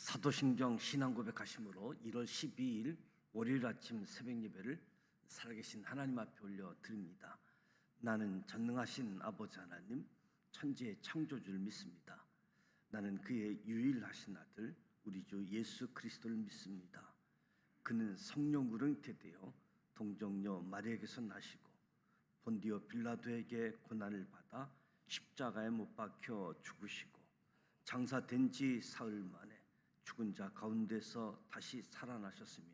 사도신경 신앙고백하심으로 1월 12일 월요일 아침 새벽 예배를 살아계신 하나님 앞에 올려드립니다. 나는 전능하신 아버지 하나님, 천지의 창조주를 믿습니다. 나는 그의 유일하신 아들 우리 주 예수 그리스도를 믿습니다. 그는 성령으로 잉태되어 동정녀 마리아에게서 나시고 본디오 빌라도에게 고난을 받아 십자가에 못 박혀 죽으시고 장사된 지 사흘 만에 죽은 자 가운데서 다시 살아나셨으며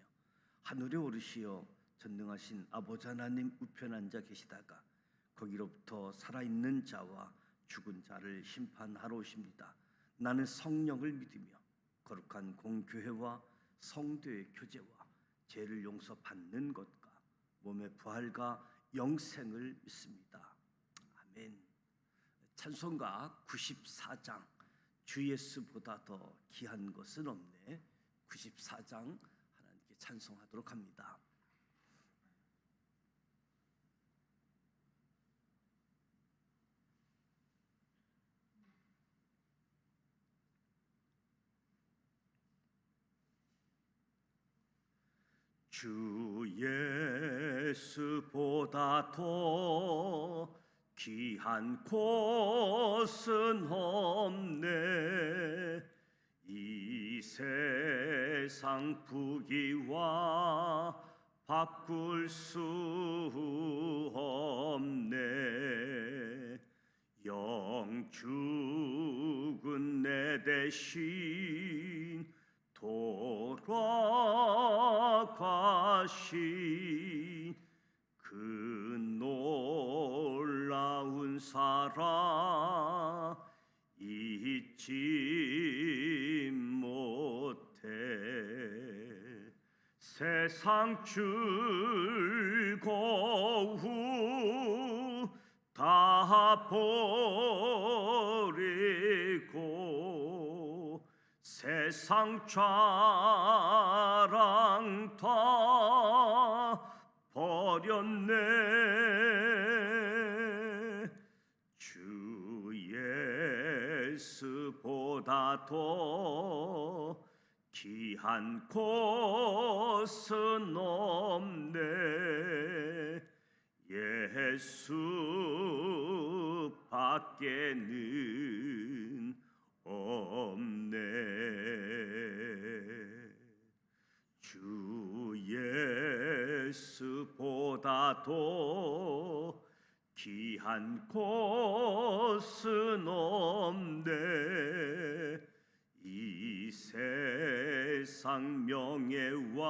하늘에 오르시어 전능하신 아버지 하나님 우편에 앉아 계시다가 거기로부터 살아있는 자와 죽은 자를 심판하러 오십니다. 나는 성령을 믿으며 거룩한 공교회와 성도의 교제와 죄를 용서받는 것과 몸의 부활과 영생을 믿습니다. 아멘. 찬송가 94장 주 예수보다 더 귀한 것은 없네. 94장 하나님께 찬송하도록 합니다. 주 예수보다 더 귀한 곳은 없네. 이 세상 부귀와 바꿀 수 없네. 영 죽은 내 대신 돌아가신 그 놀라운 사랑 잊지 못해. 세상 즐거움 다 버리고 세상 자랑 다 버렸네. 주 예수보다 더 귀한 곳은 없네. 예수밖에는 없네. 주 예수보다 더 귀한 곳은 없네. 이 세상 명예와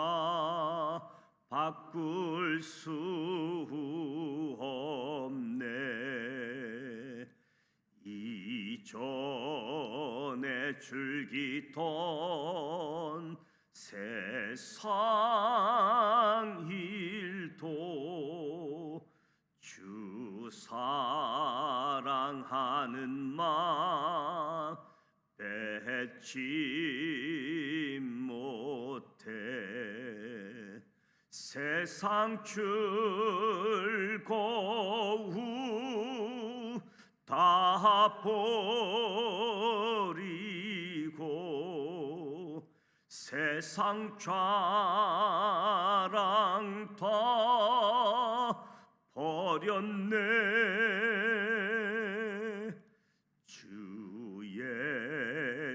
바꿀 수 없네. 이전에 즐기던 세상 일도 주 사랑하는 마음 뺏지 못해. 세상 즐거움 다 버리고 세상 자랑 다 버렸네. 주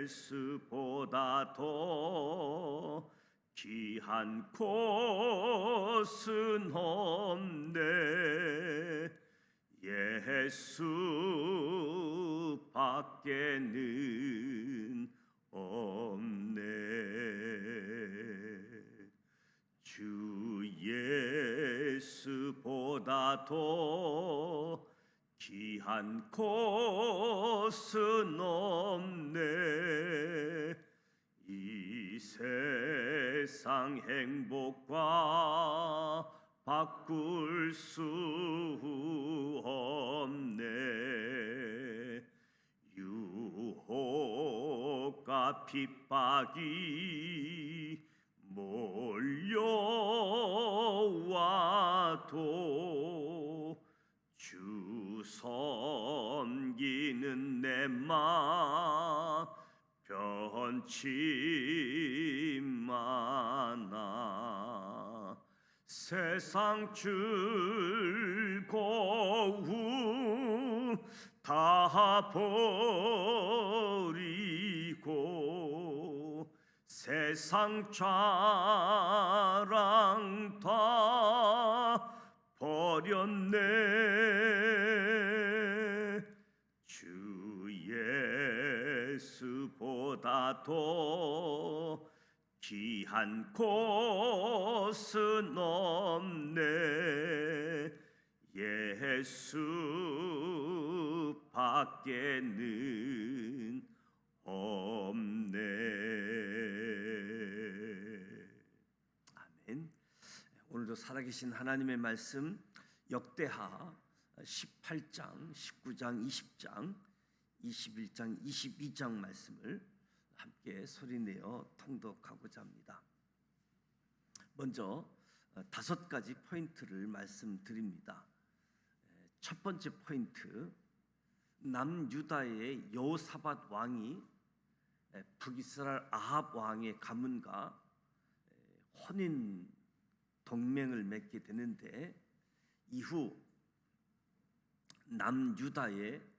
예수보다 더 귀한 곳은 없네. 예수밖에는 없네. 주 예수보다 더 귀한 곳은 없네. 이 세상 행복과 바꿀 수 없네. 유혹과 핍박이 몰려와도 주 섬기는 내 맘 변 원치 마나 세상 즐거움 다 버리고 세상 자랑 다 버렸네. 주 예수보다 더 귀한 곳은 없네. 예수 밖에는 없네. 아멘. 오늘도 살아계신 하나님의 말씀 역대하 18장, 19장, 20장, 21장, 22장 말씀을 함께 소리내어 통독하고자 합니다. 먼저 5가지 포인트를 말씀드립니다. 첫 번째 포인트, 남유다의 여호사밧 왕이 북이스라엘 아합 왕의 가문과 혼인 동맹을 맺게 되는데 이후 남유다의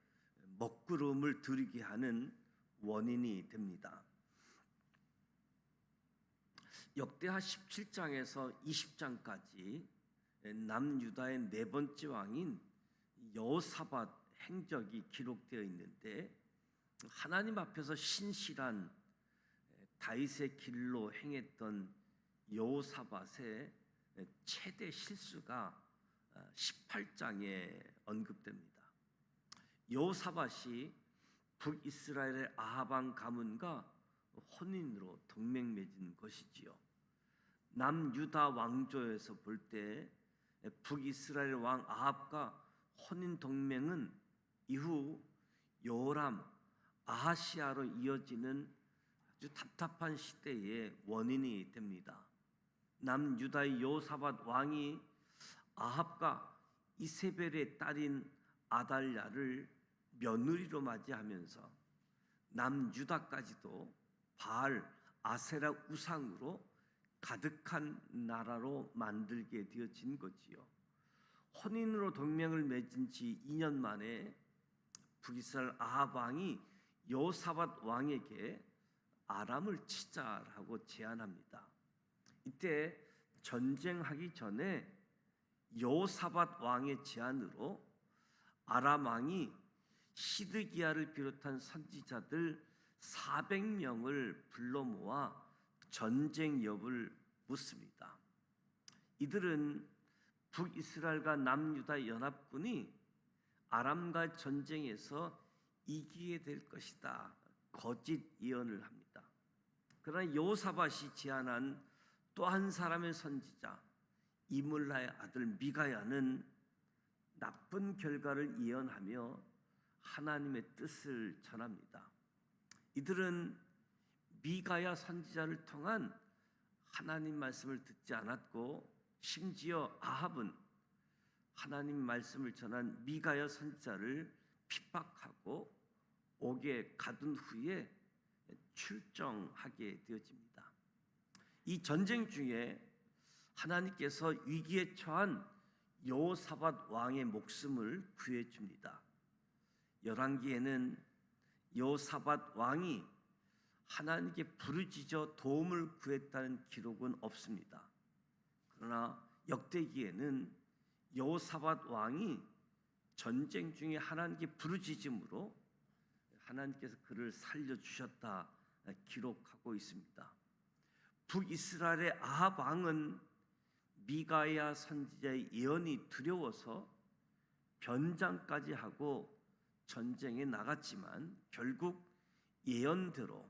먹구름을 들이게 하는 원인이 됩니다. 역대하 17장에서 20장까지 남유다의 네 번째 왕인 여호사밧 행적이 기록되어 있는데 하나님 앞에서 신실한 다윗의 길로 행했던 여호사밧의 최대 실수가 18장에 언급됩니다. 여호사밧이 북이스라엘의 아합 왕 가문과 혼인으로 동맹 맺은 것이지요. 남유다 왕조에서 볼 때 북이스라엘 왕 아합과 혼인 동맹은 이후 요람, 아하시아로 이어지는 아주 답답한 시대의 원인이 됩니다. 남유다의 여호사밧 왕이 아합과 이세벨의 딸인 아달랴를 며느리로 맞이하면서 남유다까지도 바알, 아세라 우상으로 가득한 나라로 만들게 되어진 거지요. 혼인으로 동맹을 맺은 지 2년 만에 북이스라엘 아합 왕이 여호사밧 왕에게 아람을 치자라고 제안합니다. 이때 전쟁하기 전에 여호사밧 왕의 제안으로 아람 왕이 시드기야를 비롯한 선지자들 400명을 불러 모아 전쟁 여부를 묻습니다. 이들은 북이스라엘과 남유다 연합군이 아람과 전쟁에서 이기게 될 것이다 거짓 예언을 합니다. 그러나 여호사밧이 제안한 또 한 사람의 선지자 이물라의 아들 미가야는 나쁜 결과를 예언하며 하나님의 뜻을 전합니다. 이들은 미가야 선지자를 통한 하나님 말씀을 듣지 않았고 심지어 아합은 하나님 말씀을 전한 미가야 선지자를 핍박하고 옥에 가둔 후에 출정하게 되어집니다. 이 전쟁 중에 하나님께서 위기에 처한 여호사밧 왕의 목숨을 구해 줍니다. 열왕기에는 여호사밧 왕이 하나님께 부르짖어 도움을 구했다는 기록은 없습니다. 그러나 역대기에는 여호사밧 왕이 전쟁 중에 하나님께 부르짖음으로 하나님께서 그를 살려주셨다 기록하고 있습니다. 북이스라엘의 아합 왕은 미가야 선지자의 예언이 두려워서 변장까지 하고 전쟁에 나갔지만 결국 예언대로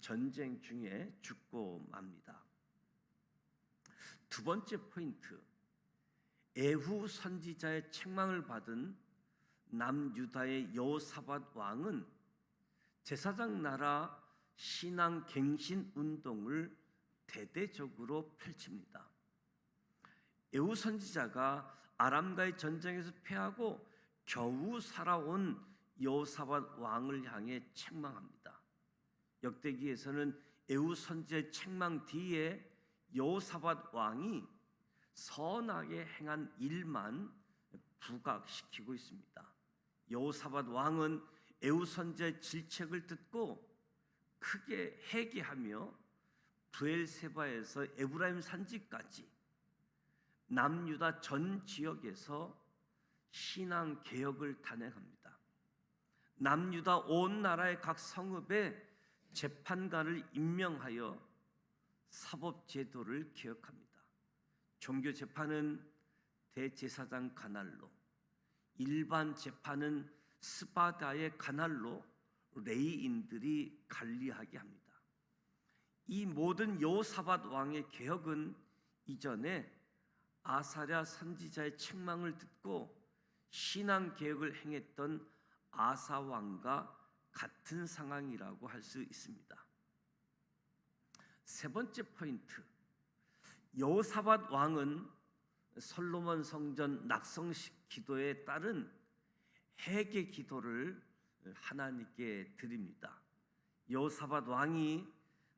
전쟁 중에 죽고 맙니다. 두 번째 포인트, 에후 선지자의 책망을 받은 남유다의 여호사밧 왕은 제사장 나라 신앙 갱신 운동을 대대적으로 펼칩니다. 에후 선지자가 아람과의 전쟁에서 패하고 겨우 살아온 여호사밧 왕을 향해 책망합니다. 역대기에서는 에후 선지자의 책망 뒤에 여호사밧 왕이 선하게 행한 일만 부각시키고 있습니다. 여호사밧 왕은 에후 선지자의 질책을 듣고 크게 회개하며 브엘세바에서 에브라임 산지까지 남유다 전 지역에서 신앙 개혁을 단행합니다. 남유다 온 나라의 각 성읍에 재판관을 임명하여 사법 제도를 개혁합니다. 종교 재판은 대제사장 관할로, 일반 재판은 스바다의 관할로 레이인들이 관리하게 합니다. 이 모든 여호사밧 왕의 개혁은 이전에 아사랴 선지자의 책망을 듣고 신앙 개혁을 행했던 아사 왕과 같은 상황이라고 할 수 있습니다. 세 번째 포인트, 여호사밧 왕은 솔로몬 성전 낙성식 기도에 따른 회개 기도를 하나님께 드립니다. 여호사밧 왕이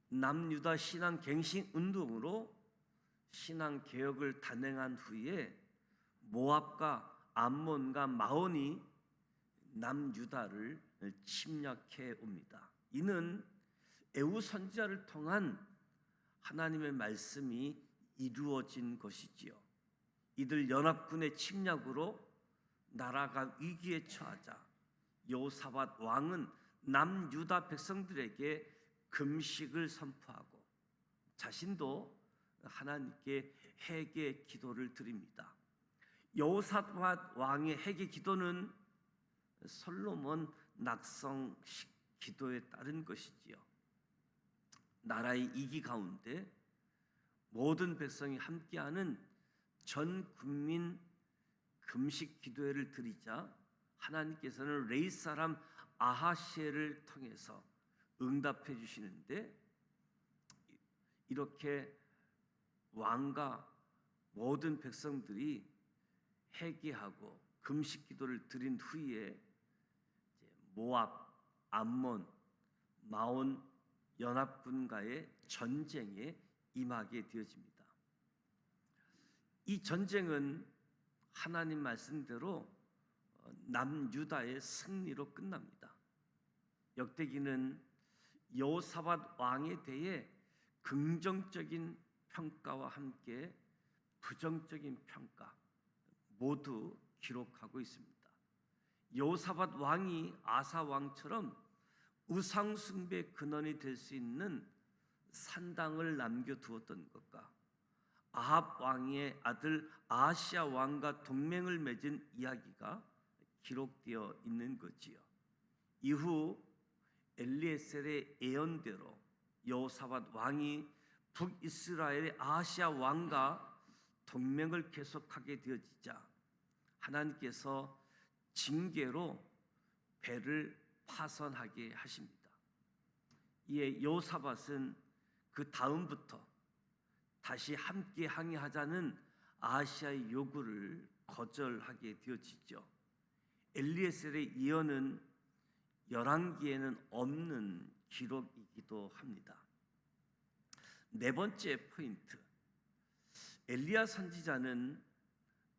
남유다 신앙 갱신 운동으로 신앙 개혁을 단행한 후에 모압과 암몬과 마온이 남유다를 침략해 옵니다. 이는 에후 선지자를 통한 하나님의 말씀이 이루어진 것이지요. 이들 연합군의 침략으로 나라가 위기에 처하자 여호사밧 왕은 남유다 백성들에게 금식을 선포하고 자신도 하나님께 회개 기도를 드립니다. 여호사밧 왕의 회개 기도는 솔로몬 낙성식 기도에 따른 것이지요. 나라의 위기 가운데 모든 백성이 함께하는 전 국민 금식 기도회를 드리자 하나님께서는 레이 사람 아하시엘을 통해서 응답해 주시는데, 이렇게 왕과 모든 백성들이 회개하고 금식 기도를 드린 후에 모압, 암몬, 마온 연합군과의 전쟁에 임하게 되어집니다. 이 전쟁은 하나님 말씀대로 남유다의 승리로 끝납니다. 역대기는 여호사밧 왕에 대해 긍정적인 평가와 함께 부정적인 평가 모두 기록하고 있습니다. 여호사밧 왕이 아사 왕처럼 우상 숭배 근원이 될 수 있는 산당을 남겨두었던 것과 아합 왕의 아들 아하시야 왕과 동맹을 맺은 이야기가 기록되어 있는 거지요. 이후 엘리에셀의 예언대로 여호사밧 왕이 북이스라엘의 아하시야 왕과 동맹을 계속하게 되어지자 하나님께서 징계로 배를 파선하게 하십니다. 이에 여호사밧은 그 다음부터 다시 함께 항해하자는 아하시야의 요구를 거절하게 되어지죠. 엘리에셀의 예언은 열왕기에는 없는 기록이기도 합니다. 네 번째 포인트, 엘리야 선지자는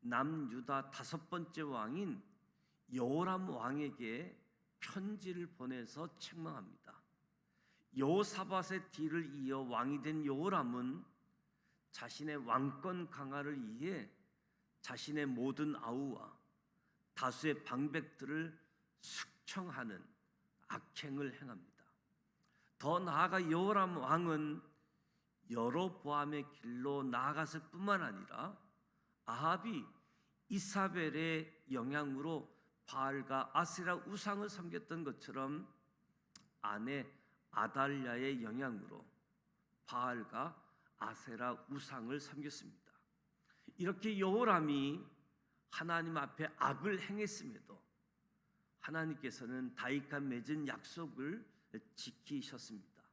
남유다 다섯 번째 왕인 여호람 왕에게 편지를 보내서 책망합니다. 여호사밧의 뒤를 이어 왕이 된 여호람은 자신의 왕권 강화를 위해 자신의 모든 아우와 다수의 방백들을 숙청하는 악행을 행합니다. 더 나아가 여호람 왕은 여로보암의 길로 나아갔을 뿐만 아니라 아합이 이사벨의 영향으로 바알과 아세라 우상을 섬겼던 것처럼 아내 아달랴의 영향으로 바알과 아세라 우상을 섬겼습니다. 이렇게 여호람이 하나님 앞에 악을 행했음에도 하나님께서는 다윗과 맺은 약속을 지키셨습니다.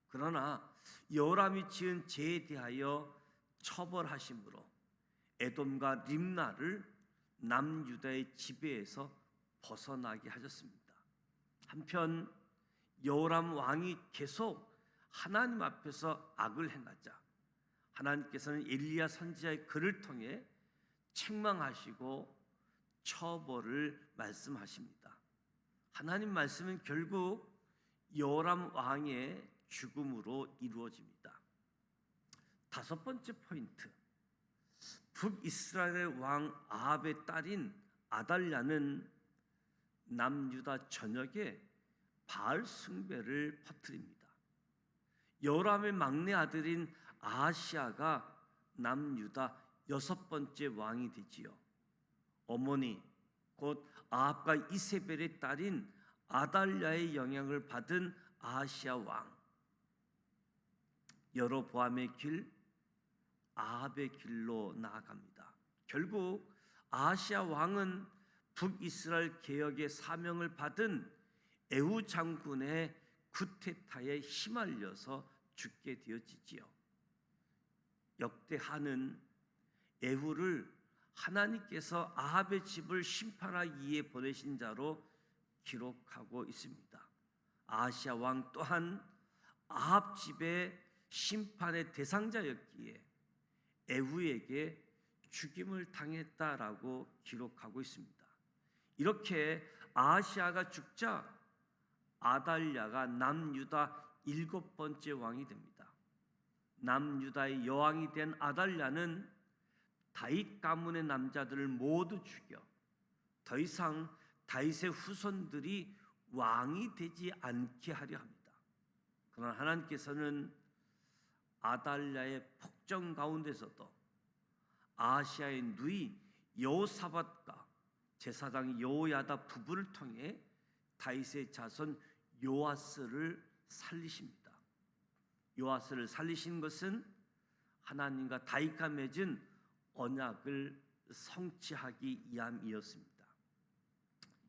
그러나 여호람이 지은 죄에 대하여 처벌하심으로 에돔과 림나를 남유다의 지배에서 벗어나게 하셨습니다. 한편 여호람 왕이 계속 하나님 앞에서 악을 행하자 하나님께서는 엘리야 선지자의 글을 통해 책망하시고 처벌을 말씀하십니다. 하나님 말씀은 결국 여호람 왕의 죽음으로 이루어집니다. 다섯 번째 포인트, 북이스라엘의 왕 아합의 딸인 아달랴는 남유다 전역에 바알 숭배를 퍼뜨립니다. 여호람의 막내 아들인 아하시아가 남유다 여섯 번째 왕이 되지요. 어머니 곧 아합과 이세벨의 딸인 아달랴의 영향을 받은 아하시아 왕, 여로보암의 길, 아합의 길로 나아갑니다. 결국 아하시아 왕은 북이스라엘 개혁의 사명을 받은 에후 장군의 쿠데타에 휘말려서 죽게 되어지지요. 역대하는 에후를 하나님께서 아합의 집을 심판하기 위해 보내신 자로 기록하고 있습니다. 아하시아 왕 또한 아합 집의 심판의 대상자였기에 에후에게 죽임을 당했다라고 기록하고 있습니다. 이렇게 아하시아가 죽자 아달랴가 남유다 일곱 번째 왕이 됩니다. 남유다의 여왕이 된 아달랴는 다윗 가문의 남자들을 모두 죽여 더 이상 다윗의 후손들이 왕이 되지 않게 하려 합니다. 그러나 하나님께서는 아달랴의 폭정 가운데서도 아하시아의 누이 여호사밧과 제사장 여호야다 부부를 통해 다윗의 자손 요아스를 살리십니다. 요아스를 살리신 것은 하나님과 다윗과 맺은 언약을 성취하기 위함이었습니다.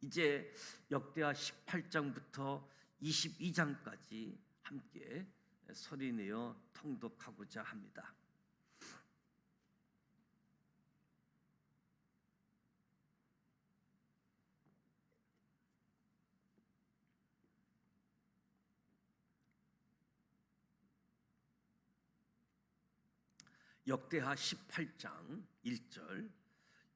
이제 역대하 18장부터 22장까지 함께 소리내어 통독하고자 합니다. 역대하 18장 1절,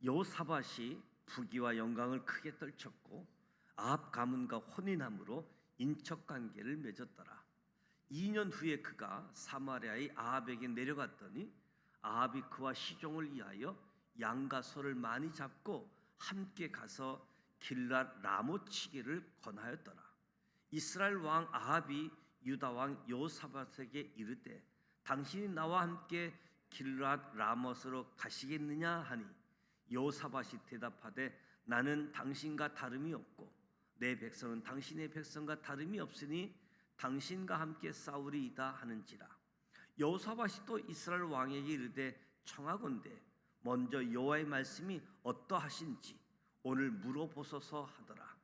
여호사밧이 부귀와 영광을 크게 떨쳤고 아합 가문과 혼인함으로 인척관계를 맺었더라. 2년 후에 그가 사마리아의 아합에게 내려갔더니 아합이 그와 시종을 위하여 양과 소를 많이 잡고 함께 가서 길랏 라모치기를 권하였더라. 이스라엘 왕 아합이 유다 왕 여호사밧에게 이르되 당신이 나와 함께 길랏 라못으로 가시겠느냐 하니 여호사밧이 대답하되 나는 당신과 다름이 없고 내 백성은 당신의 백성과 다름이 없으니 당신과 함께 싸우리이다 하는지라. 여호사밧이 또 이스라엘 왕에게 이르되 청하건대 먼저 여호와의 말씀이 어떠하신지 오늘 물어보소서 하더라.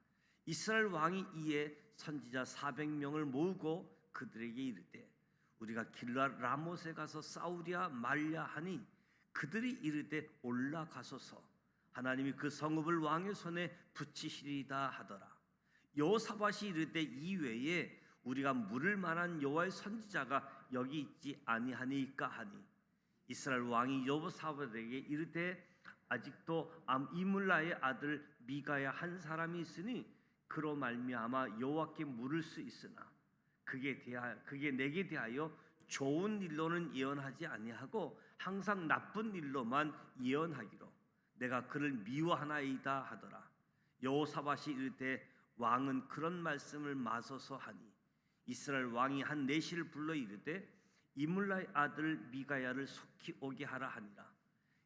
이스라엘 왕이 이에 선지자 400명을 모으고 그들에게 이르되 우리가 길랏 라못에 가서 싸우랴 말랴 하니 그들이 이르되 올라가소서 하나님이 그 성읍을 왕의 손에 붙이시리이다 하더라. 여호사밧이 이르되 이외에 우리가 물을 만한 여호와의 선지자가 여기 있지 아니하니까 하니 이스라엘 왕이 여호사밧에게 이르되 아직도 이물라의 아들 미가야 한 사람이 있으니 그로 말미암아 여호와께 물을 수 있으나 그게 내게 대하여 좋은 일로는 예언하지 아니하고 항상 나쁜 일로만 예언하기로 내가 그를 미워하나이다 하더라. 여호사밧이 이르되 왕은 그런 말씀을 마소서 하니 이스라엘 왕이 한 내시를 불러 이르되 이물라의 아들 미가야를 속히 오게 하라 하니라.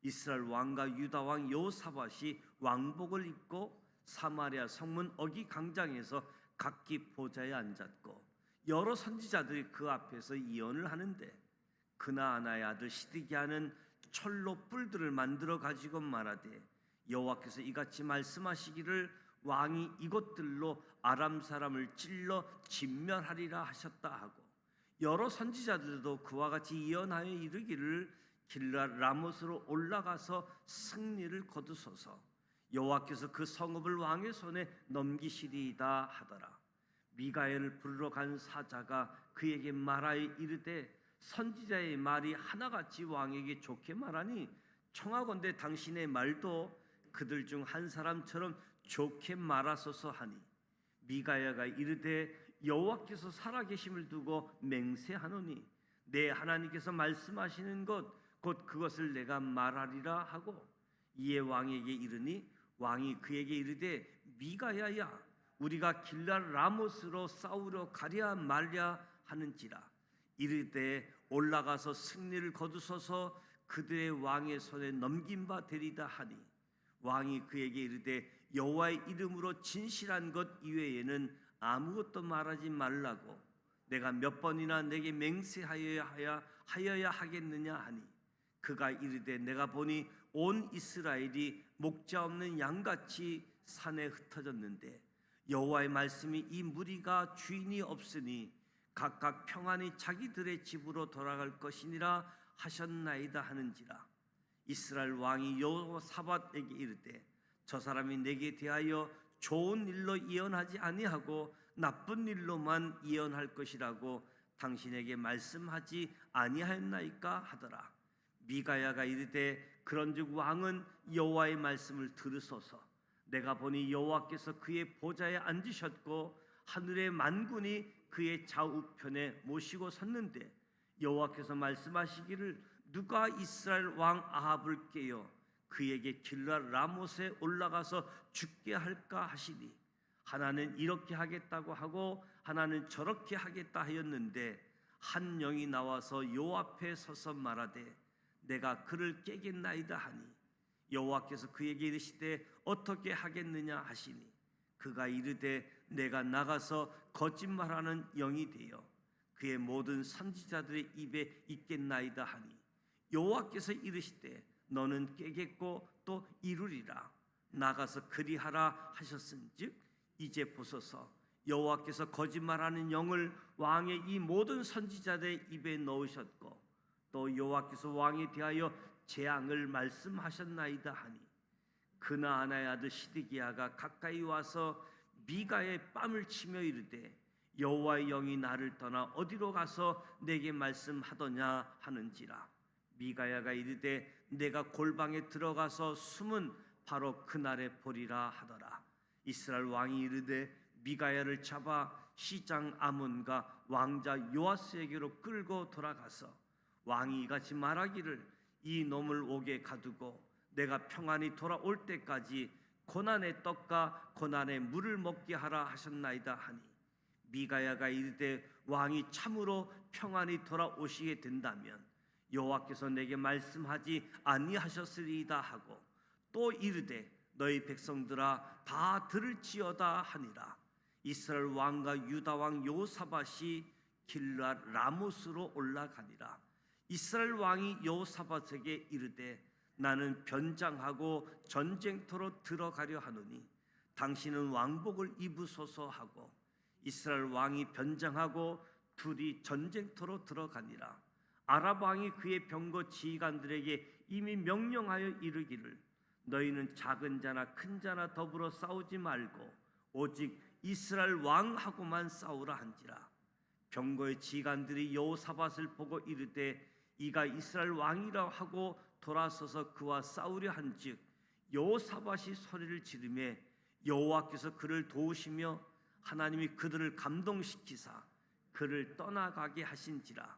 이스라엘 왕과 유다 왕 여호사밧이 왕복을 입고 사마리아 성문 어기 광장에서 각기 보좌에 앉았고 여러 선지자들이 그 앞에서 예언을 하는데 그나아나의 아들 시드기야는 철로 뿔들을 만들어 가지고 말하되 여호와께서 이같이 말씀하시기를 왕이 이것들로 아람 사람을 찔러 진멸하리라 하셨다 하고 여러 선지자들도 그와 같이 예언하여 이르기를 길랏 라못으로 올라가서 승리를 거두소서 여호와께서 그 성읍을 왕의 손에 넘기시리이다 하더라. 미가야를 부르러 간 사자가 그에게 말하여 이르되 선지자의 말이 하나같이 왕에게 좋게 말하니 청하건대 당신의 말도 그들 중 한 사람처럼 좋게 말하소서 하니 미가야가 이르되 여호와께서 살아계심을 두고 맹세하노니 내 하나님께서 말씀하시는 것 곧 그것을 내가 말하리라 하고 이에 왕에게 이르니 왕이 그에게 이르되 미가야야 우리가 길랄 라못으로 싸우러 가랴 말랴 하는지라 이르되 올라가서 승리를 거두소서 그들의 왕의 손에 넘긴 바 되리다 하니 왕이 그에게 이르되 여호와의 이름으로 진실한 것 이외에는 아무것도 말하지 말라고 내가 몇 번이나 내게 맹세하여야 하겠느냐 하니 그가 이르되 내가 보니 온 이스라엘이 목자 없는 양같이 산에 흩어졌는데 여호와의 말씀이 이 무리가 주인이 없으니 각각 평안히 자기들의 집으로 돌아갈 것이니라 하셨나이다 하는지라 이스라엘 왕이 여호사밧에게 이르되 저 사람이 내게 대하여 좋은 일로 예언하지 아니하고 나쁜 일로만 예언할 것이라고 당신에게 말씀하지 아니하였나이까 하더라 미가야가 이르되 그런즉 왕은 여호와의 말씀을 들으소서 내가 보니 여호와께서 그의 보좌에 앉으셨고 하늘의 만군이 그의 좌우편에 모시고 섰는데 여호와께서 말씀하시기를 누가 이스라엘 왕 아합을 깨어 그에게 길랄 라못에 올라가서 죽게 할까 하시니 하나는 이렇게 하겠다고 하고 하나는 저렇게 하겠다 하였는데 한 영이 나와서 여호와 앞에 서서 말하되 내가 그를 깨겠나이다 하니 여호와께서 그에게 이르시되 어떻게 하겠느냐 하시니 그가 이르되 내가 나가서 거짓말하는 영이 되어 그의 모든 선지자들의 입에 있겠나이다 하니 여호와께서 이르시되 너는 깨겠고 또 이루리라 나가서 그리하라 하셨은즉 이제 보소서 여호와께서 거짓말하는 영을 왕의 이 모든 선지자들의 입에 넣으셨고 또 여호와께서 왕에 대하여 재앙을 말씀하셨나이다 하니 그나아나의 아들 시드기야가 가까이 와서 미가의 뺨을 치며 이르되 여호와의 영이 나를 떠나 어디로 가서 내게 말씀하더냐 하는지라 미가야가 이르되 내가 골방에 들어가서 숨은 바로 그날에 보리라 하더라 이스라엘 왕이 이르되 미가야를 잡아 시장 아몬과 왕자 요아스에게로 끌고 돌아가서 왕이 이같이 말하기를 이 놈을 옥에 가두고 내가 평안히 돌아올 때까지 고난의 떡과 고난의 물을 먹게 하라 하셨나이다 하니 미가야가 이르되 왕이 참으로 평안히 돌아오시게 된다면 여호와께서 내게 말씀하지 아니하셨으리이다 하고 또 이르되 너희 백성들아 다 들을지어다 하니라 이스라엘 왕과 유다 왕 여호사밧이 길랄 라못으로 올라가니라 이스라엘 왕이 여호사밧에게 이르되 나는 변장하고 전쟁터로 들어가려 하노니 당신은 왕복을 입으소서 하고 이스라엘 왕이 변장하고 둘이 전쟁터로 들어가니라 아랍 왕이 그의 병거 지휘관들에게 이미 명령하여 이르기를 너희는 작은 자나 큰 자나 더불어 싸우지 말고 오직 이스라엘 왕하고만 싸우라 한지라 병거의 지휘관들이 여호사밧을 보고 이르되 이가 이스라엘 왕이라 하고 돌아서서 그와 싸우려 한즉 여호사밧이 소리를 지르매 여호와께서 그를 도우시며 하나님이 그들을 감동시키사 그를 떠나가게 하신지라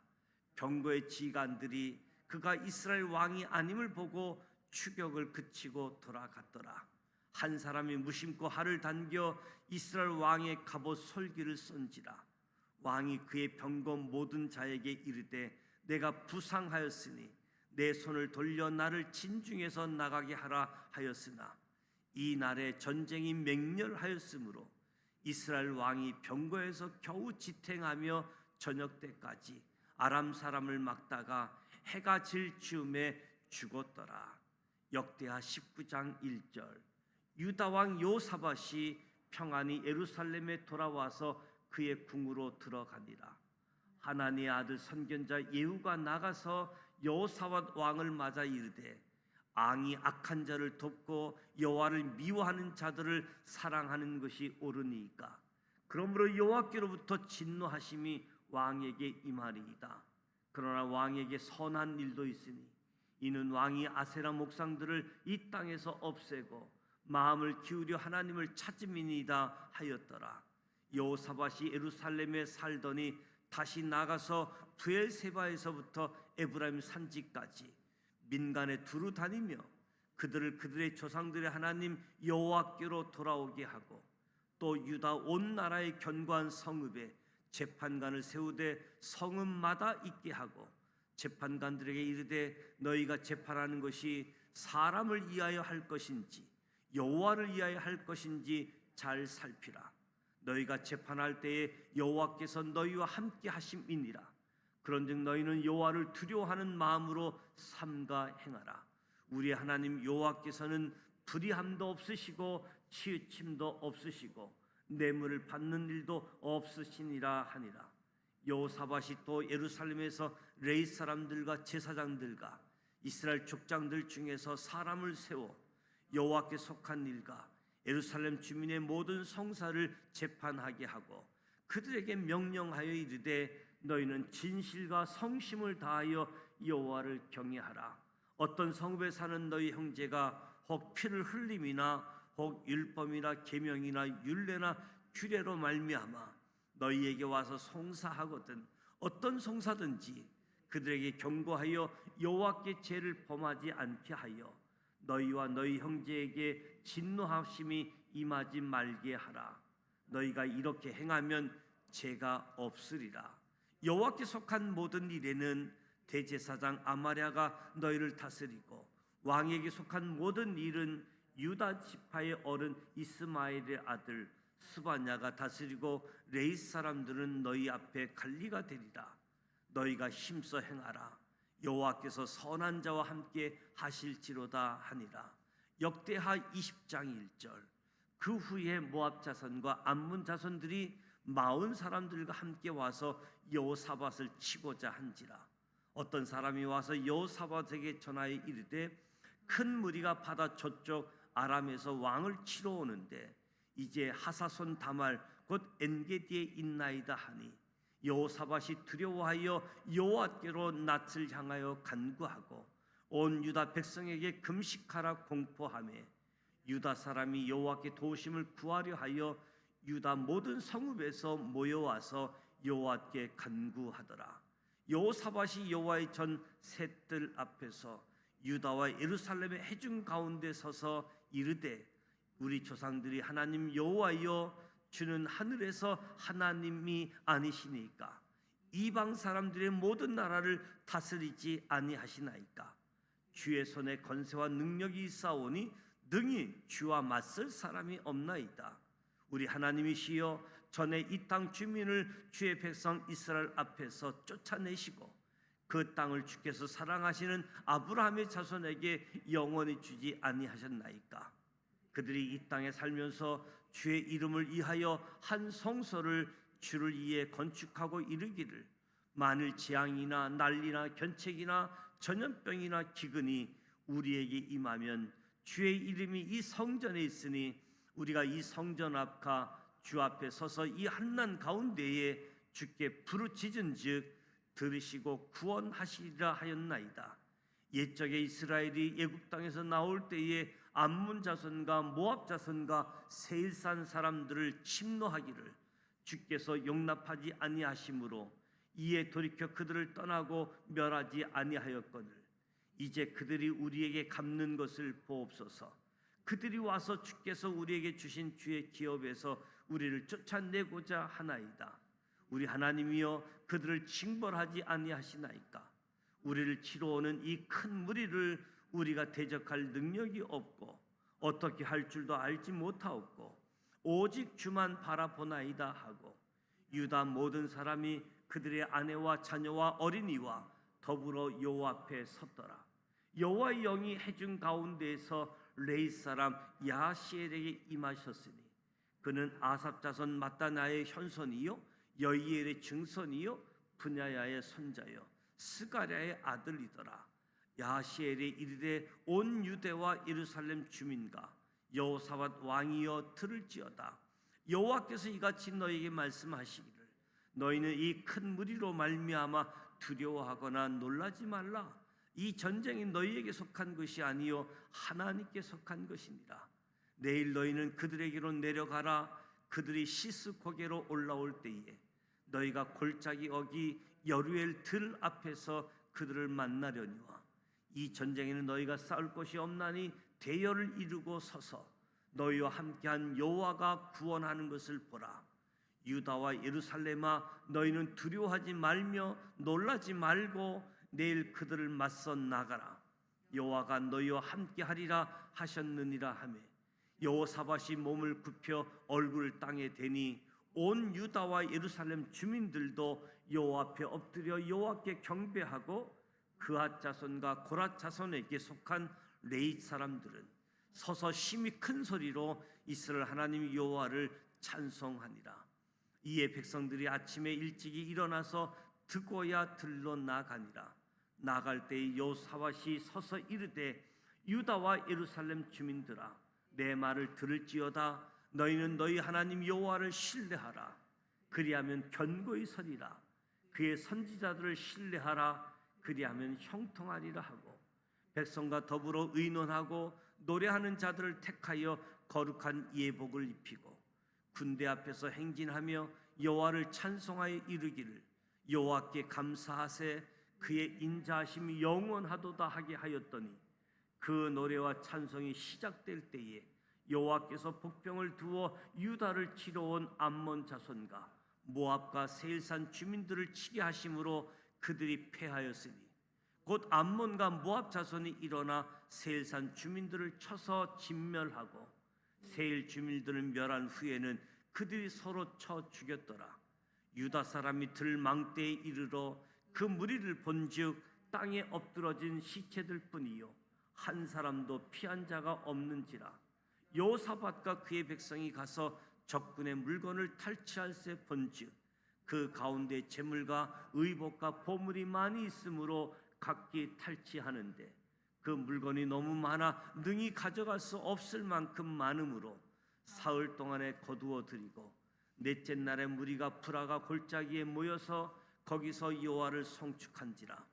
병거의 지휘관들이 그가 이스라엘 왕이 아님을 보고 추격을 그치고 돌아갔더라 한 사람이 무심코 활을 당겨 이스라엘 왕의 갑옷 솔기를 쏜지라 왕이 그의 병거 모든 자에게 이르되 내가 부상하였으니 내 손을 돌려 나를 진중에서 나가게 하라 하였으나 이 날에 전쟁이 맹렬하였으므로 이스라엘 왕이 병거에서 겨우 지탱하며 저녁 때까지 아람 사람을 막다가 해가 질 즈음에 죽었더라. 역대하 19장 1절. 유다 왕 여호사밧이 평안히 예루살렘에 돌아와서 그의 궁으로 들어가니라. 하나님의 아들 선견자 예후가 나가서 여호사밧 왕을 맞아 이르되 앙이 악한 자를 돕고 여호와를 미워하는 자들을 사랑하는 것이 옳으니까 그러므로 여호와께로부터 진노하심이 왕에게 임하리이다. 그러나 왕에게 선한 일도 있으니 이는 왕이 아세라 목상들을 이 땅에서 없애고 마음을 기울여 하나님을 찾음이니이다 하였더라. 여호사밧이 예루살렘에 살더니 다시 나가서 브엘세바에서부터 에브라임 산지까지 민간에 두루 다니며 그들을 그들의 조상들의 하나님 여호와께로 돌아오게 하고 또 유다 온 나라의 견고한 성읍에 재판관을 세우되 성읍마다 있게 하고 재판관들에게 이르되 너희가 재판하는 것이 사람을 위하여 할 것인지 여호와를 위하여 할 것인지 잘 살피라. 너희가 재판할 때에 여호와께서 너희와 함께 하심이니라. 그런즉 너희는 여호와를 두려워하는 마음으로 삼가 행하라. 우리 하나님 여호와께서는 불의함도 없으시고 치우침도 없으시고 뇌물을 받는 일도 없으시니라 하니라. 여호사밧이 또 예루살렘에서 레위 사람들과 제사장들과 이스라엘 족장들 중에서 사람을 세워 여호와께 속한 일과 예루살렘 주민의 모든 성사를 재판하게 하고 그들에게 명령하여 이르되 너희는 진실과 성심을 다하여 여호와를 경외하라. 어떤 성읍에 사는 너희 형제가 혹 피를 흘림이나 혹 율법이나 계명이나 율례나 규례로 말미암아 너희에게 와서 송사하거든 어떤 송사든지 그들에게 경고하여 여호와께 죄를 범하지 않게 하여 너희와 너희 형제에게 진노하심이 임하지 말게 하라. 너희가 이렇게 행하면 죄가 없으리라. 여호와께 속한 모든 일에는 대제사장 아마랴가 너희를 다스리고 왕에게 속한 모든 일은 유다 지파의 어른 이스마엘의 아들 스바냐가 다스리고 레위 사람들은 너희 앞에 관리가 되리라. 너희가 힘써 행하라. 여호와께서 선한 자와 함께 하실지로다 하니라. 역대하 20장 1절. 그 후에 모압 자손과 암몬 자손들이 40사람들과 함께 와서 여호사밧을 치고자 한지라. 어떤 사람이 와서 여호사밧에게 전하여 이르되 큰 무리가 바다 저쪽 아람에서 왕을 치러 오는데 이제 하사손 다말 곧 엔게디에 있나이다 하니 여호사밧이 두려워하여 여호와께로 낯을 향하여 간구하고 온 유다 백성에게 금식하라 공포하며 유다 사람이 여호와께 도우심을 구하려 하여 유다 모든 성읍에서 모여와서 여호와께 간구하더라. 여호사밧이 여호와의 전 셋들 앞에서 유다와 예루살렘의 해중 가운데 서서 이르되 우리 조상들이 하나님 여호와여 주는 하늘에서 하나님이 아니시니까 이방 사람들의 모든 나라를 다스리지 아니하시나이까. 주의 손에 권세와 능력이 있사오니 능히 주와 맞설 사람이 없나이다. 우리 하나님이시여 전에 이 땅 주민을 주의 백성 이스라엘 앞에서 쫓아내시고 그 땅을 주께서 사랑하시는 아브라함의 자손에게 영원히 주지 아니하셨나이까. 그들이 이 땅에 살면서 주의 이름을 위하여 한 성소를 주를 위해 건축하고 이르기를 만일 재앙이나 난리나 견책이나 전염병이나 기근이 우리에게 임하면 주의 이름이 이 성전에 있으니 우리가 이 성전 앞과 주 앞에 서서 이 한난 가운데에 주께 부르짖은즉 들으시고 구원하시리라 하였나이다. 옛적에 이스라엘이 애굽 땅에서 나올 때에 암몬 자손과 모압 자손과 세일산 사람들을 침노하기를 주께서 용납하지 아니하심으로 이에 돌이켜 그들을 떠나고 멸하지 아니하였거늘 이제 그들이 우리에게 갚는 것을 보옵소서. 그들이 와서 주께서 우리에게 주신 주의 기업에서 우리를 쫓아내고자 하나이다. 우리 하나님이여 그들을 징벌하지 아니하시나이까. 우리를 치러 오는 이 큰 무리를 우리가 대적할 능력이 없고 어떻게 할 줄도 알지 못하옵고 오직 주만 바라보나이다 하고 유다 모든 사람이 그들의 아내와 자녀와 어린이와 더불어 여호와 앞에 섰더라. 여호와의 영이 해중 가운데에서 레위 사람 야시엘에게 임하셨으니 그는 아삽 자손 마따나의 현손이요 여이엘의 증손이요 분야야의 손자요 스가랴의 아들이더라. 야시엘이 이르되 온 유대와 예루살렘 주민과 여호사밧 왕이여 들을지어다. 여호와께서 이같이 너희에게 말씀하시기를 너희는 이 큰 무리로 말미암아 두려워하거나 놀라지 말라. 이 전쟁이 너희에게 속한 것이 아니요 하나님께 속한 것이니라. 내일 너희는 그들에게로 내려가라. 그들이 시스코게로 올라올 때에 너희가 골짜기 어기 여루엘 들 앞에서 그들을 만나려니와 이 전쟁에는 너희가 싸울 것이 없나니 대열을 이루고 서서 너희와 함께한 여호와가 구원하는 것을 보라. 유다와 예루살렘아 너희는 두려워하지 말며 놀라지 말고 내일 그들을 맞서 나가라. 여호와가 너희와 함께하리라 하셨느니라 하매 여호사밧이 몸을 굽혀 얼굴을 땅에 대니 온 유다와 예루살렘 주민들도 여호와 앞에 엎드려 여호와께 경배하고 그앗 자손과 고랏 자손에게 속한 레잇 사람들은 서서 심히 큰 소리로 이스라엘 하나님 여호와를 찬송하니라. 이에 백성들이 아침에 일찍이 일어나서 드고야 들로 나가니라. 나갈 때에 여호사밧이 서서 이르되 유다와 예루살렘 주민들아 내 말을 들을지어다. 너희는 너희 하나님 여호와를 신뢰하라. 그리하면 견고히 서리라. 그의 선지자들을 신뢰하라. 그리하면 형통하리라 하고 백성과 더불어 의논하고 노래하는 자들을 택하여 거룩한 예복을 입히고 군대 앞에서 행진하며 여호와를 찬송하여 이르기를 여호와께 감사하세 그의 인자하심이 영원하도다 하게 하였더니 그 노래와 찬송이 시작될 때에 여호와께서 복병을 두어 유다를 치러 온 암몬 자손과 모압과 세일산 주민들을 치게 하심으로 그들이 패하였으니 곧 암몬과 모압 자손이 일어나 세일산 주민들을 쳐서 진멸하고 세일 주민들을 멸한 후에는 그들이 서로 쳐 죽였더라. 유다 사람이 들 망대에 이르러 그 무리를 본즉 땅에 엎드러진 시체들 뿐이요 한 사람도 피한 자가 없는지라. 여호사밧과 그의 백성이 가서 적군의 물건을 탈취할새 본즉 그 가운데 재물과 의복과 보물이 많이 있으므로 각기 탈취하는데 그 물건이 너무 많아 능히 가져갈 수 없을 만큼 많으므로 사흘 동안에 거두어 들이고 넷째 날에 무리가 브라가 골짜기에 모여서 거기서 여호와를 송축한지라.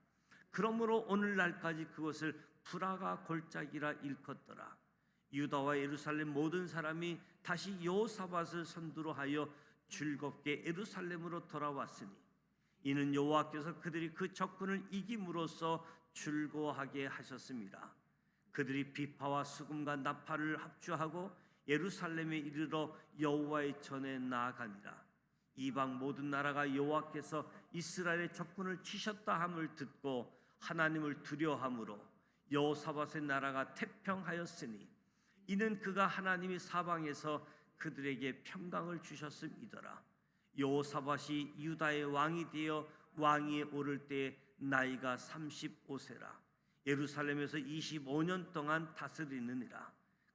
그러므로 오늘날까지 그것을 브라가 골짜기라 일컫더라. 유다와 예루살렘 모든 사람이 다시 여호사밧을 선두로 하여 즐겁게 예루살렘으로 돌아왔으니 이는 여호와께서 그들이 그 적군을 이김으로써 즐거워하게 하셨습니다. 그들이 비파와 수금과 나팔을 합주하고 예루살렘에 이르러 여호와의 전에 나아가니라. 이방 모든 나라가 여호와께서 이스라엘의 적군을 치셨다 함을 듣고 하나님을 두려워함으로 여호사밧의 나라가 태평하였으니 이는 그가 하나님이 사방에서 그들에게 평강을 주셨음이더라. 여호사밧이 유다의 왕이 되어 왕위에 오를 때 나이가 35세라. 예루살렘에서 25년 동안 다스리느니라.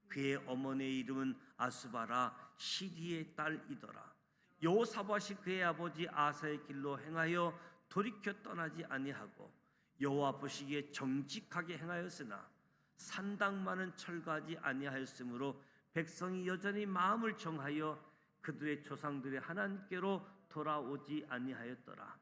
그의 어머니의 이름은 아수바라 시디의 딸이더라. 여호사밧이 그의 아버지 아사의 길로 행하여 돌이켜 떠나지 아니하고 여호와 보시기에 정직하게 행하였으나 산당만은 철거하지 아니하였으므로 백성이 여전히 마음을 정하여 그들의 조상들의 하나님께로 돌아오지 아니하였더라.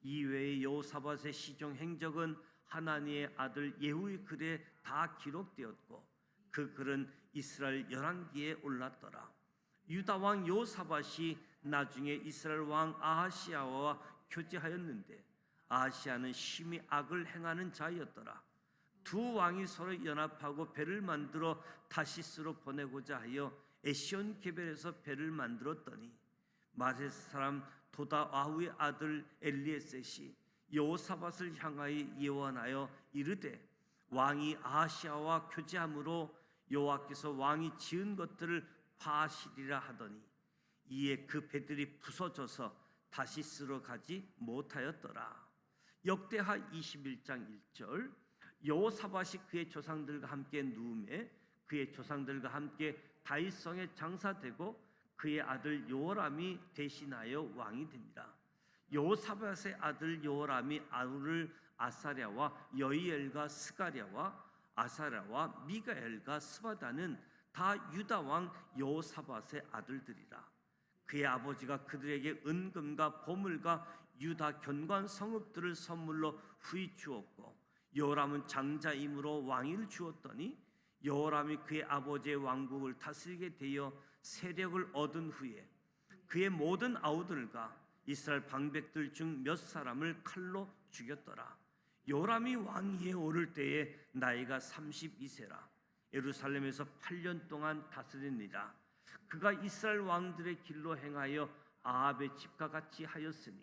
이외에 여호사밧의 시종 행적은 하나니의 아들 예후의 글에 다 기록되었고 그 글은 이스라엘 열왕기에 올랐더라. 유다 왕 여호사밧이 나중에 이스라엘 왕 아하시야와 교제하였는데 아하시야는 심히 악을 행하는 자였더라. 두 왕이 서로 연합하고 배를 만들어 다시스로 보내고자 하여 에시온 게벨에서 배를 만들었더니 마레스 사람 도다와후의 아들 엘리에셋이 여호사밧을 향하여 예언하여 이르되 왕이 아하시야와 교제함으로 여호와께서 왕이 지은 것들을 파하시리라 하더니 이에 그 배들이 부서져서 다시스로 가지 못하였더라. 역대하 21장 1절 여호사밧이 그의 조상들과 함께 누움에 그의 조상들과 함께 다윗성에 장사되고 그의 아들 요호람이 대신하여 왕이 됩니다. 여호사밧의 아들 요호람이 아우를 아사랴와 여이엘과 스가랴와 아사랴와 미가엘과 스바다는 다 유다 왕 여호사밧의 아들들이라. 그의 아버지가 그들에게 은금과 보물과 유다 견고한 성읍들을 선물로 후히 주었고 여호람은 장자임으로 왕위를 주었더니 여호람이 그의 아버지의 왕국을 다스리게 되어 세력을 얻은 후에 그의 모든 아우들과 이스라엘 방백들 중 몇 사람을 칼로 죽였더라. 요람이 왕위에 오를 때에 나이가 32세라. 예루살렘에서 8년 동안 다스리니라. 그가 이스라엘 왕들의 길로 행하여 아합의 집과 같이 하였으니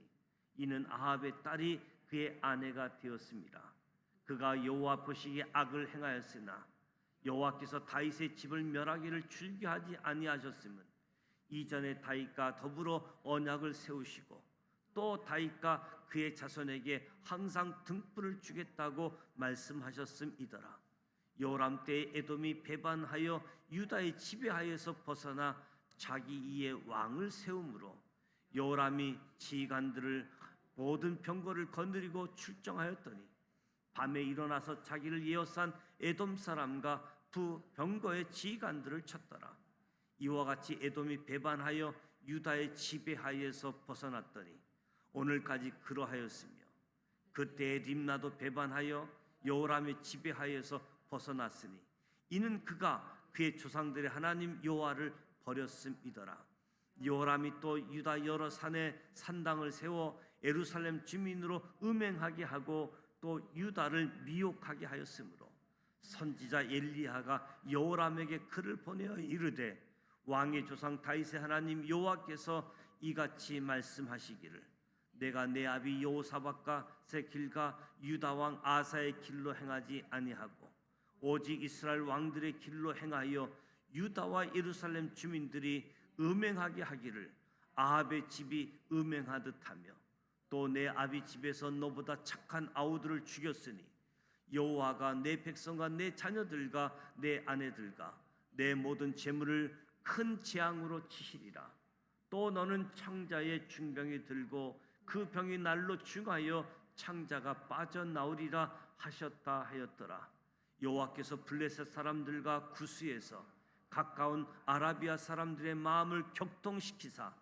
이는 아합의 딸이 그의 아내가 되었습니다. 그가 여호와 보시기에 악을 행하였으나 여호와께서 다윗의 집을 멸하기를 즐겨하지 아니하셨음은 이전에 다윗과 더불어 언약을 세우시고 또 다윗과 그의 자손에게 항상 등불을 주겠다고 말씀하셨음이더라. 요람 때에 에돔이 배반하여 유다의 지배하에서 벗어나 자기 이에 왕을 세우므로 요람이 지휘관들을 모든 병거를 거느리고 출정하였더니 밤에 일어나서 자기를 에워싼 에돔 사람과 부 병거의 지휘관들을 쳤더라. 이와 같이 에돔이 배반하여 유다의 지배하에서 벗어났더니 오늘까지 그러하였으며 그때에 림나도 배반하여 여호람의 지배하에서 벗어났으니 이는 그가 그의 조상들의 하나님 여호와를 버렸음이더라. 여호람이 또 유다 여러 산에 산당을 세워 예루살렘 주민으로 음행하게 하고 또 유다를 미혹하게 하였으므로 선지자 엘리야가 여호람에게 글을 보내어 이르되 왕의 조상 다윗의 하나님 여호와께서 이같이 말씀하시기를 내가 내 아비 여호사밧과 새 길과 유다 왕 아사의 길로 행하지 아니하고 오직 이스라엘 왕들의 길로 행하여 유다와 예루살렘 주민들이 음행하게 하기를 아합의 집이 음행하듯하며 또 내 아비 집에서 너보다 착한 아우들을 죽였으니 여호와가 내 백성과 내 자녀들과 내 아내들과 내 모든 재물을 큰 재앙으로 치시리라. 또 너는 창자의 중병이 들고 그 병이 날로 중하여 창자가 빠져나오리라 하셨다 하였더라. 여호와께서 블레셋 사람들과 구스에서 가까운 아라비아 사람들의 마음을 격동시키사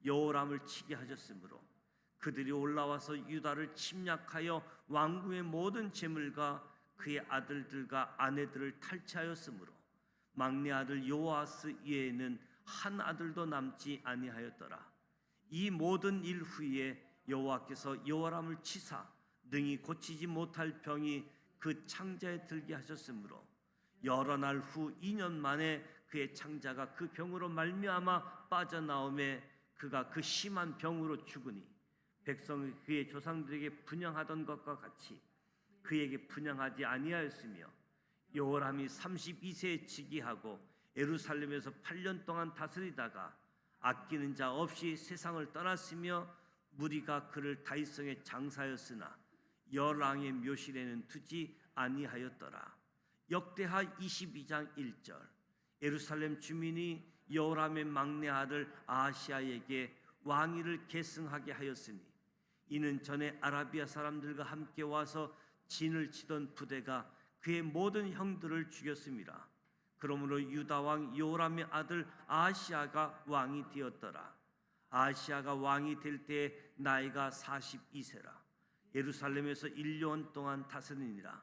여호람을 치게 하셨으므로 그들이 올라와서 유다를 침략하여 왕궁의 모든 재물과 그의 아들들과 아내들을 탈취하였으므로 막내 아들 요아스 이외에는 한 아들도 남지 아니하였더라. 이 모든 일 후에 여호와께서 여호람을 치사 능히 고치지 못할 병이 그 창자에 들게 하셨으므로 여러 날 후 2년 만에 그의 창자가 그 병으로 말미암아 빠져나오매 그가 그 심한 병으로 죽으니 백성이 그의 조상들에게 분향하던 것과 같이 그에게 분향하지 아니하였으며 여호람이 32세에 즉위하고 예루살렘에서 8년 동안 다스리다가 아끼는 자 없이 세상을 떠났으며 무리가 그를 다윗성에 장사하였으나 열왕의 묘실에는 두지 아니하였더라. 역대하 22장 1절. 예루살렘 주민이 여호람의 막내 아들 아하시아에게 왕위를 계승하게 하였으니 이는 전에 아라비아 사람들과 함께 와서 진을 치던 부대가 그의 모든 형들을 죽였습니다. 그러므로 유다 왕 여호람의 아들 아하시아가 왕이 되었더라. 아하시아가 왕이 될 때에 나이가 42세라. 예루살렘에서 1년 동안 다스리니라.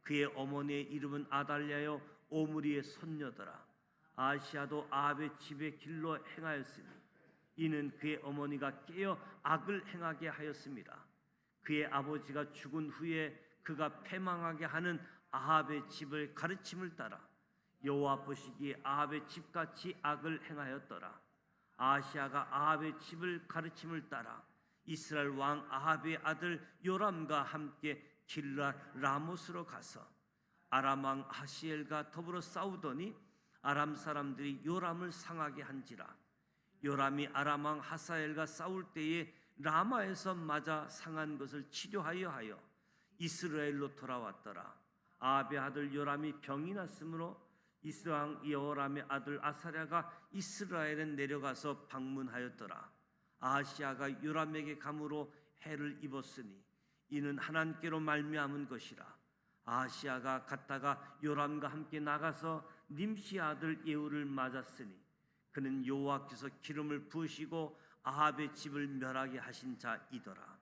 그의 어머니의 이름은 아달랴요 오므리의 손녀더라. 아하시아도 아합의 집의 길로 행하였으니 이는 그의 어머니가 깨어 악을 행하게 하였습니다. 그의 아버지가 죽은 후에 그가 패망하게 하는 아합의 집을 가르침을 따라 여호와 보시기에 아합의 집같이 악을 행하였더라. 아하시아가 아합의 집을 가르침을 따라 이스라엘 왕 아합의 아들 요람과 함께 길랏 라못으로 가서 아람 왕 하시엘과 더불어 싸우더니 아람 사람들이 요람을 상하게 한지라. 요람이 아람 왕 하사엘과 싸울 때에 라마에서 맞아 상한 것을 치료하여 하여 이스라엘로 돌아왔더라. 아합의 아들 요람이 병이 났으므로 이스라엘 왕 여호람의 아들 아사랴가 이스라엘에 내려가서 방문하였더라. 아하시아가 요람에게 감으로 해를 입었으니 이는 하나님께로 말미암은 것이라. 아하시아가 갔다가 요람과 함께 나가서 님시 아들 예후를 맞았으니 그는 여호와께서 기름을 부으시고 아합의 집을 멸하게 하신 자이더라.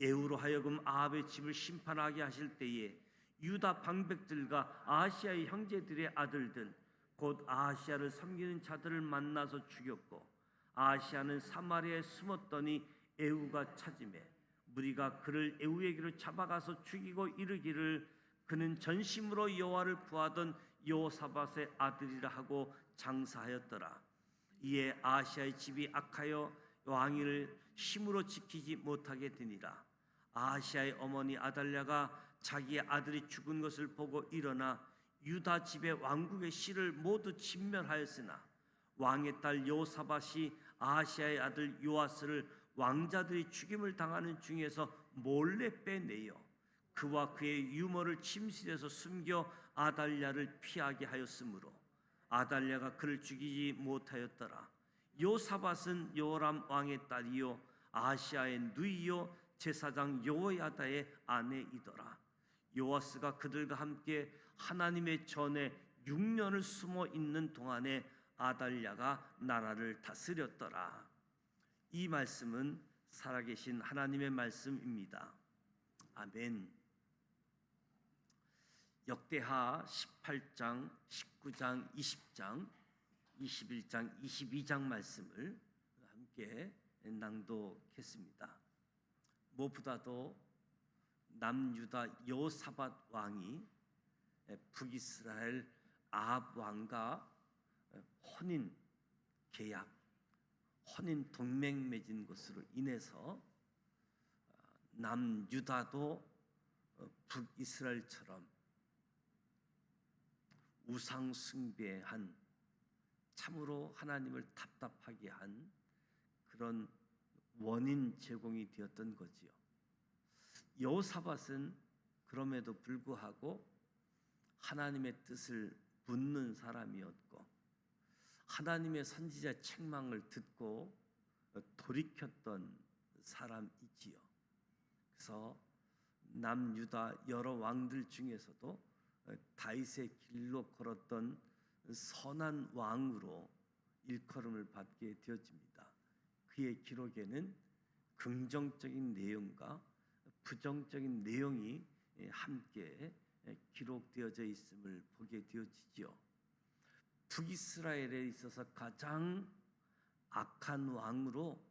에후로 하여금 아합의 집을 심판하게 하실 때에 유다 방백들과 아하시아의 형제들의 아들들 곧 아하시아를 섬기는 자들을 만나서 죽였고, 아하시아는 사마리아에 숨었더니 에후가 찾음에 무리가 그를 에후에게로 잡아가서 죽이고 이르기를 그는 전심으로 여호와를 구하던 여호사밧의 아들이라 하고 장사하였더라. 이에 아하시아의 집이 악하여 왕위를 힘으로 지키지 못하게 되니라. 아하시아의 어머니 아달랴가 자기의 아들이 죽은 것을 보고 일어나 유다 집의 왕국의 씨를 모두 진멸하였으나 왕의 딸 여호사밧이 아하시아의 아들 요아스를 왕자들이 죽임을 당하는 중에서 몰래 빼내어 그와 그의 유모를 침실에서 숨겨 아달랴를 피하게 하였으므로 아달랴가 그를 죽이지 못하였더라. 요사밧은 여호람 왕의 딸이요 아하시아의 누이요 제사장 여호야다의 아내이더라. 요아스가 그들과 함께 하나님의 전에 6년을 숨어 있는 동안에 아달랴가 나라를 다스렸더라. 이 말씀은 살아계신 하나님의 말씀입니다. 아멘. 역대하 18장, 19장, 20장, 21장, 22장 말씀을 함께 낭독했습니다. 무엇보다도 남유다 여호사밧 왕이 북이스라엘 아합 왕과 혼인 계약, 혼인 동맹 맺은 것으로 인해서 남유다도 북이스라엘처럼 우상 숭배한, 참으로 하나님을 답답하게 한 그런 원인 제공이 되었던 거지요. 여호사밧은 그럼에도 불구하고 하나님의 뜻을 묻는 사람이었고 하나님의 선지자 책망을 듣고 돌이켰던 사람이지요. 그래서 남유다 여러 왕들 중에서도 다윗의 길로 걸었던 선한 왕으로 일컬음을 받게 되어집니다. 그의 기록에는 긍정적인 내용과 부정적인 내용이 함께 기록되어져 있음을 보게 되어지죠. 북이스라엘에 있어서 가장 악한 왕으로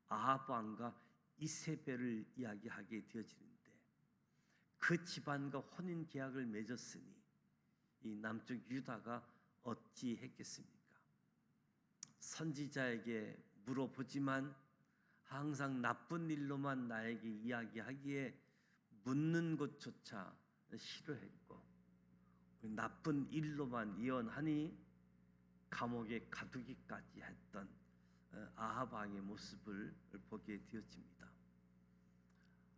아합 왕과 이세벨을 이야기하게 되어지는데, 그 집안과 혼인 계약을 맺었으니 이 남쪽 유다가 어찌 했겠습니까? 선지자에게 물어보지만 항상 나쁜 일로만 나에게 이야기하기에 묻는 것조차 싫어했고, 나쁜 일로만 예언하니 감옥에 가두기까지 했던 아합 왕의 모습을 보게 되어집니다.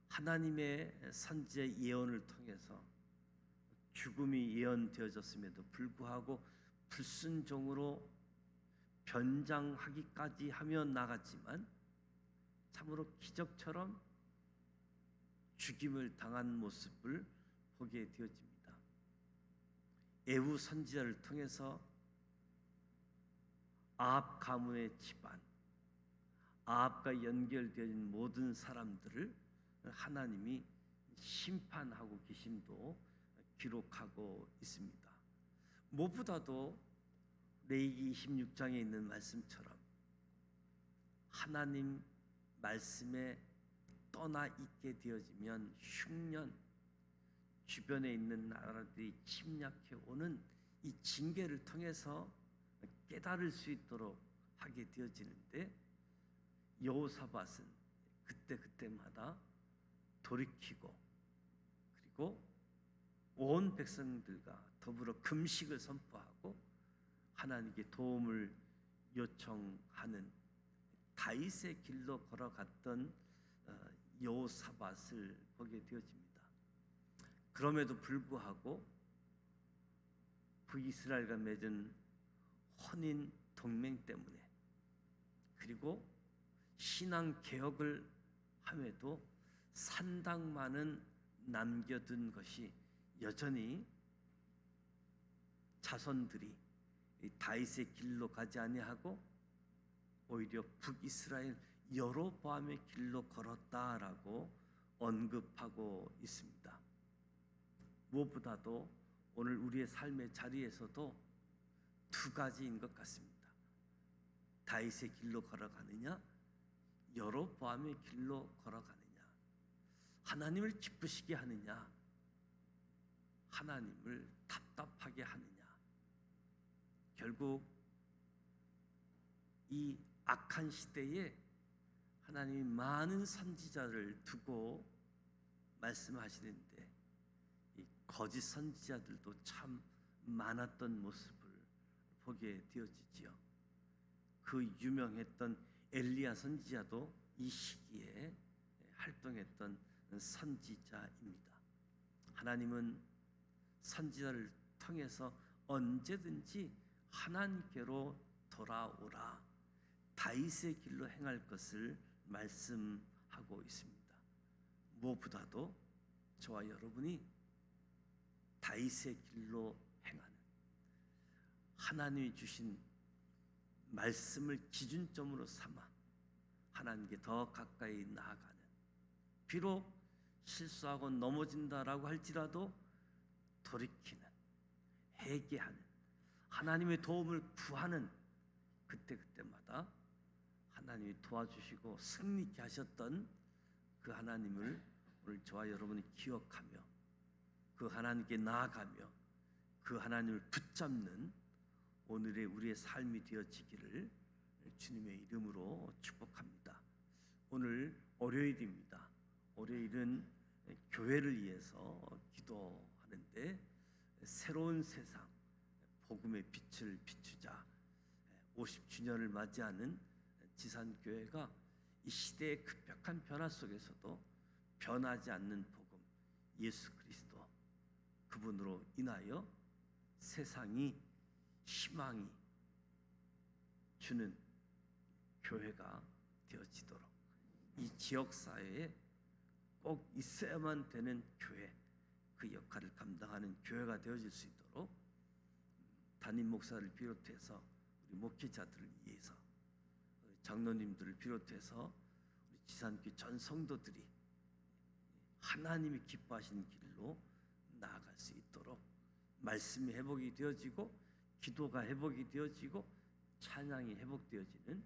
하나님의 선지자의 예언을 통해서 죽음이 예언되어졌음에도 불구하고 불순종으로 변장하기까지 하며 나갔지만 참으로 기적처럼 죽임을 당한 모습을 보게 되어집니다. 에후 선지자를 통해서 아합 가문의 집안, 아합과 연결되어진 모든 사람들을 하나님이 심판하고 계심도 기록하고 있습니다. 무엇보다도 레위기 26장에 있는 말씀처럼 하나님 말씀에 떠나 있게 되어지면 흉년, 주변에 있는 나라들이 침략해 오는 이 징계를 통해서 깨달을 수 있도록 하게 되어지는데, 여호사밧은 그때마다 돌이키고 그리고 온 백성들과 더불어 금식을 선포하고 하나님께 도움을 요청하는 다윗의 길로 걸어갔던 여호사밧을 보게 되어집니다. 그럼에도 불구하고 북이스라엘과 맺은 혼인 동맹 때문에 그리고 신앙 개혁을 함에도 산당만은 남겨둔 것이 여전히 자손들이 이 다윗의 길로 가지 아니하고 오히려 북이스라엘 여로보암의 길로 걸었다라고 언급하고 있습니다. 무엇보다도 오늘 우리의 삶의 자리에서도 두 가지인 것 같습니다. 다윗의 길로 걸어가느냐, 여로보암의 길로 걸어가느냐, 하나님을 기쁘시게 하느냐, 하나님을 답답하게 하느냐. 결국 이 악한 시대에 하나님이 많은 선지자를 두고 말씀하시는데 이 거짓 선지자들도 참 많았던 모습을 보게 되어지지요. 그 유명했던 엘리야 선지자도 이 시기에 활동했던 선지자입니다. 하나님은 선지자를 통해서 언제든지 하나님께로 돌아오라, 다윗의 길로 행할 것을 말씀하고 있습니다. 무엇보다도 저와 여러분이 다윗의 길로 행하는, 하나님이 주신 말씀을 기준점으로 삼아 하나님께 더 가까이 나아가는, 비록 실수하고 넘어진다라고 할지라도 돌이키는, 회개하는, 하나님의 도움을 구하는, 그때마다 하나님이 도와주시고 승리케 하셨던 그 하나님을 오늘 저와 여러분이 기억하며 그 하나님께 나아가며 그 하나님을 붙잡는 오늘의 우리의 삶이 되어지기를 주님의 이름으로 축복합니다. 오늘 월요일입니다. 월요일은 교회를 위해서 기도하는데, 새로운 세상 복음의 빛을 비추자 50주년을 맞이하는 지산교회가 이 시대의 급격한 변화 속에서도 변하지 않는 복음, 예수 그리스도, 그분으로 인하여 세상이 희망이 주는 교회가 되어지도록, 이 지역사회에 꼭 있어야만 되는 교회, 그 역할을 감당하는 교회가 되어질 수 있도록 담임 목사를 비롯해서 우리 목회자들을 위해서, 장로님들을 비롯해서 우리 지산교회 전 성도들이 하나님이 기뻐하시는 길로 나아갈 수 있도록 말씀이 회복이 되어지고, 기도가 회복이 되어지고, 찬양이 회복되어지는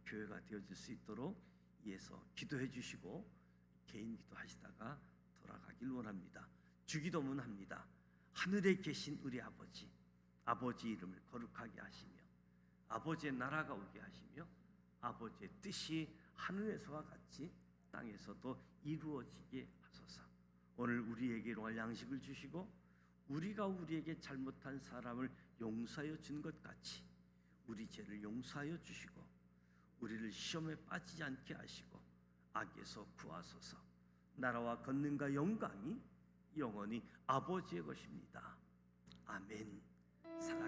교회가 되어질 수 있도록 위해서 기도해 주시고 개인 기도하시다가 돌아가길 원합니다. 주기도문 합니다. 하늘에 계신 우리 아버지, 아버지 이름을 거룩하게 하시며 아버지의 나라가 오게 하시며 아버지의 뜻이 하늘에서와 같이 땅에서도 이루어지게 하소서. 오늘 우리에게 일용할 양식을 주시고 우리가 우리에게 잘못한 사람을 용서하여 준 것 같이 우리 죄를 용서하여 주시고 우리를 시험에 빠지지 않게 하시고 악에서 구하소서. 나라와 권능과 영광이 영원히 아버지의 것입니다. 아멘. 사랑해.